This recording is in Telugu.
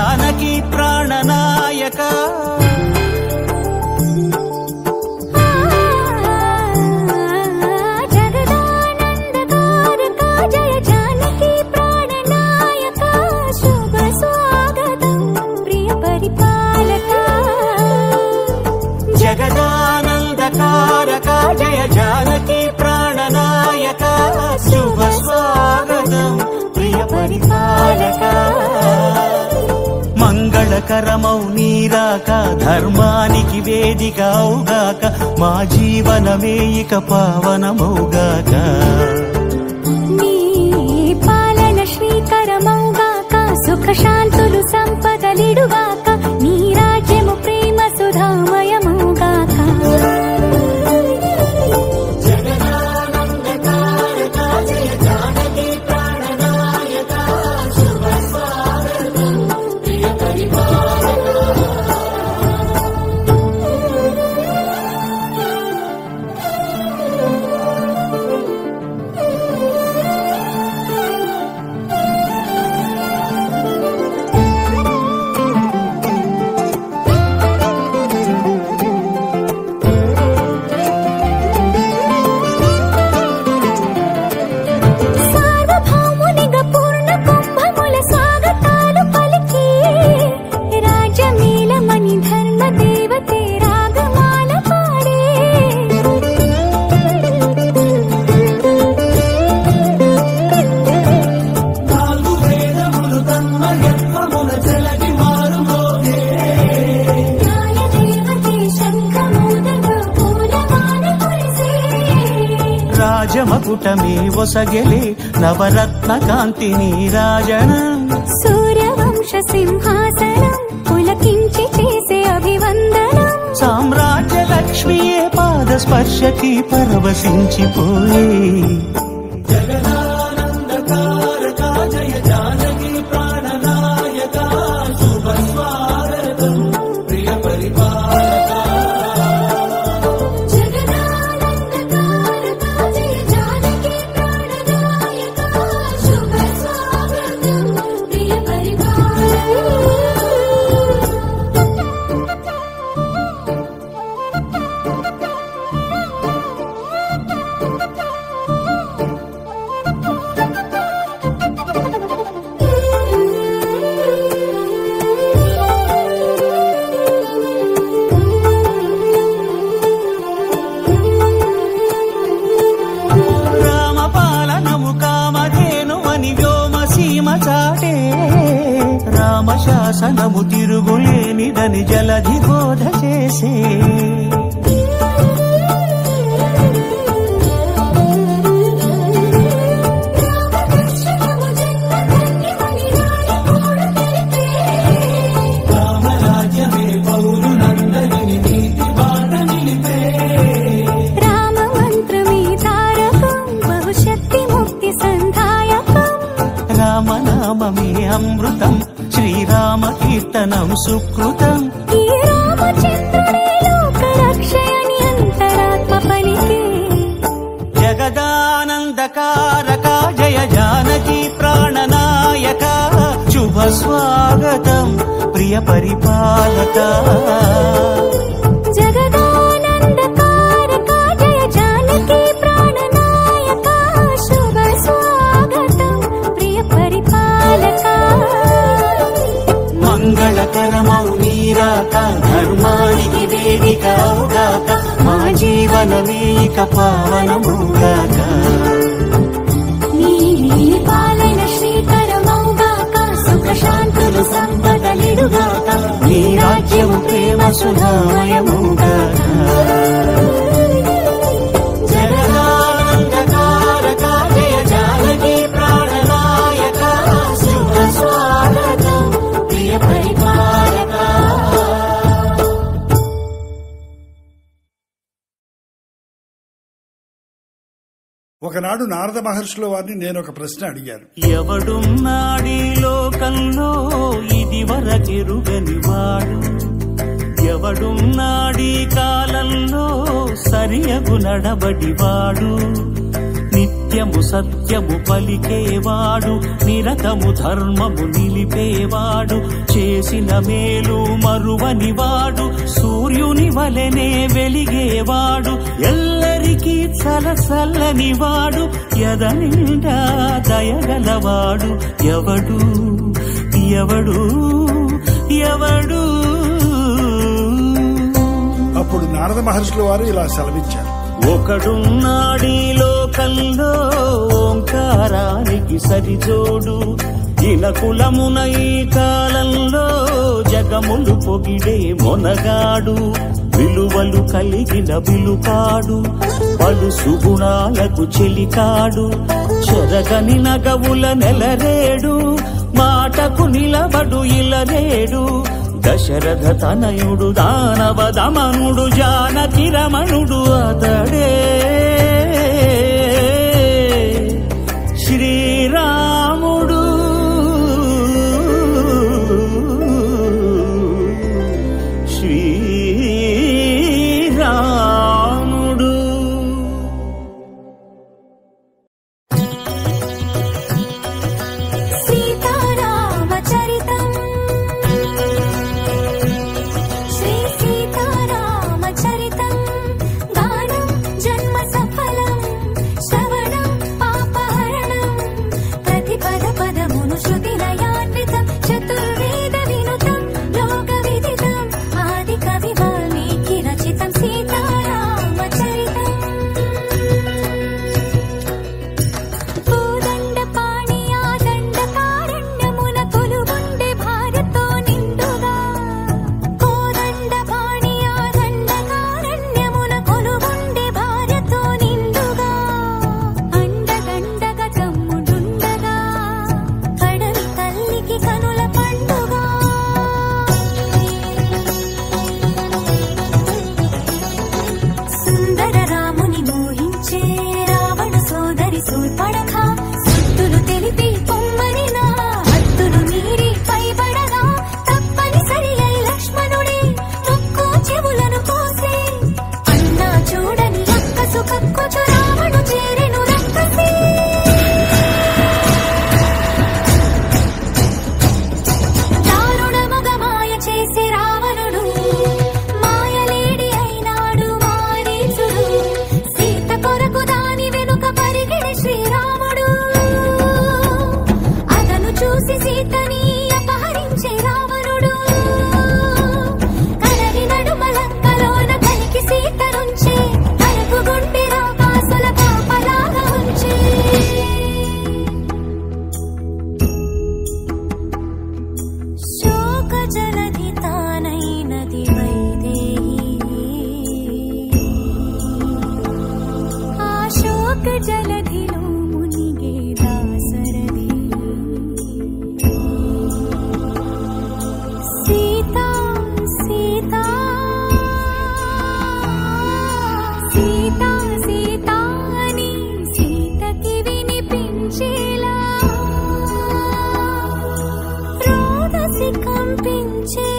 జానకి ప్రాణనాయక జగదానందకారక జయ జానకి ప్రాణనాయక శుభ స్వాగతం ప్రియ పరిపాలక మంగళకరమౌ నీరాక ధర్మానికి వేదిక అవుగాక మా జీవనమే ఇక పావనమౌగాక నీ పాలన శ్రీకరమౌగాక సుఖ శాంతులు సంపదలిడుగాక నీ రాజ్యము ప్రేమ సుధామయమౌగాక రాజమకుటమే ఒసగెలే నవరత్న కాంతి నీరాజనం సూర్యవంశ సింహాసనం పులకించి చేసే అభివందనం సామ్రాజ్య లక్ష్మియే పాద స్పర్శకి పరవశించిపోయే జగదానందకారక జయ జానకి ప్రాణనాయక శుభ స్వాగతం ప్రియ పరిపాలక రామశాసనము తిరుగులేనిదని జలధి బోధ చేసే రామరాజ్యమే పౌరులందరినీ నీతి బాట నిలిపే రామ మంత్రమే తారకం బహుశక్తి ముక్తి సంధాయకం రామనామమే అమృతం శ్రీరామ కీర్తనం సుకృతం ఈ రామచంద్రుడే లోక రక్షయని అంతరాత్మ పలికే జగదానందకారక జయ జానకి ప్రాణనాయక శుభ స్వాగతం ప్రియ పరిపాలక జగదానందకారక జయ జానకి ప్రాణనాయక శుభ స్వాగతం ప్రియ పరిపాలక మంగళకరమౌ నీరాక ధర్మానికి వేదిక అవుగాక మా జీవనమే ఇక పావనమౌగాక నీ పాలన శ్రీకరమౌగాక సుఖ శాంతులు సంపదలిడుగాక నీ రాజ్యము ప్రేమ సుధామయమౌగాక జగదానందకారక జయ జానకి ప్రాణనాయక శుభ స్వాగతం ప్రియ పరిపాలక ఒకనాడు నారద మహర్షుల వారిని నేను ఒక ప్రశ్న అడిగాను. ఎవడున్నాడీ లోకంలో ఇది వరకెరుగని వాడు, ఎవడున్నాడీ కాలంలో సరియగు నడబడివాడు, నిత్య నిత్యము సత్యము పలికేవాడు, నిరతము ధర్మము నిలిపేవాడు, చేసిన మేలు మరువనివాడు, సూర్యుని వలెనే వెలిగేవాడు, ఎల్లరికీ చలచల్లనివాడు, ఎదనిండా దయగలవాడు, ఎవడు ఎవడు ఎవడు. అప్పుడు నారద మహర్షుల వారు ఇలా సెలవిచ్చారు. ఒకడున్నాడీ లోకంలో ఓంకారానికి సరిజోడు, ఇనకులమున ఈ కాలంలో జగములు పొగిడే మొనగాడు, విలువలు కలిగిన విలుకాడు, పలు సుగుణాలకు చెలికాడు, చెరగని నగవుల నెలరేడు, మాటకు నిలబడు ఇలరేడు, దశరథ తనయుడు దానవ దమనుడు జానకి రమణుడు అతడే శ్రీరాముడు. శ్రీరాముడు సీతారామచరితం శ్రీ సీతారామచరితం గానం జన్మ సఫలం శ్రవణం పాపహరణం ప్రతి పద పదమును శృతి లయాన్వితం చతుర్వేద వినుతం లోక విదితం ఆది కవి వాల్మీకి రచితం సీతారామచరితం. కోదండ పాణి ఆదండ కారణ్యమున కొలువుండే భార్యతో నిండుగా, కోదండ పాణి ఆదండ కారణ్యమున కొలువుండే భార్యతో నిండుగా, అండగండగ తమ్ముడుండగా కడలి తల్లికి కనుల పండుగ. సుందర రాముని మోహించే రావణ సోదరి శూర్పణఖ, సుత్తులు తెలిపి పొమ్మనినా హద్దులు మీరి పైబడగా, తప్పనిసరి అయి లక్ష్మణుడే ముక్కు చెవులను కోసే, అన్నా చూడని అక్కసు కక్కుచు రావణు చేరెను రక్కసి. దారుణముగ మాయ చేసే రావణుడు, మాయలేడి అయినాడు మారీచుడు, సీత కొరకు దాని వెనుక పరిగెడి శ్రీరాముడు, అతను చూసి సీతని అపహరించే రావణుడు, కలరి నడుమ లంకలోన కలికి సీతనుంచే, తనకు గుండె రాకాసుల కాపలాగా ఉంచే. శోక జలధి తానైనది వైదేహి, ఆ శోక జలధిలో మునిగే దాసరథి. సీతా సీతా సీతా సీతా అని సీతకి వినిపించేలా రోదసి కంపించే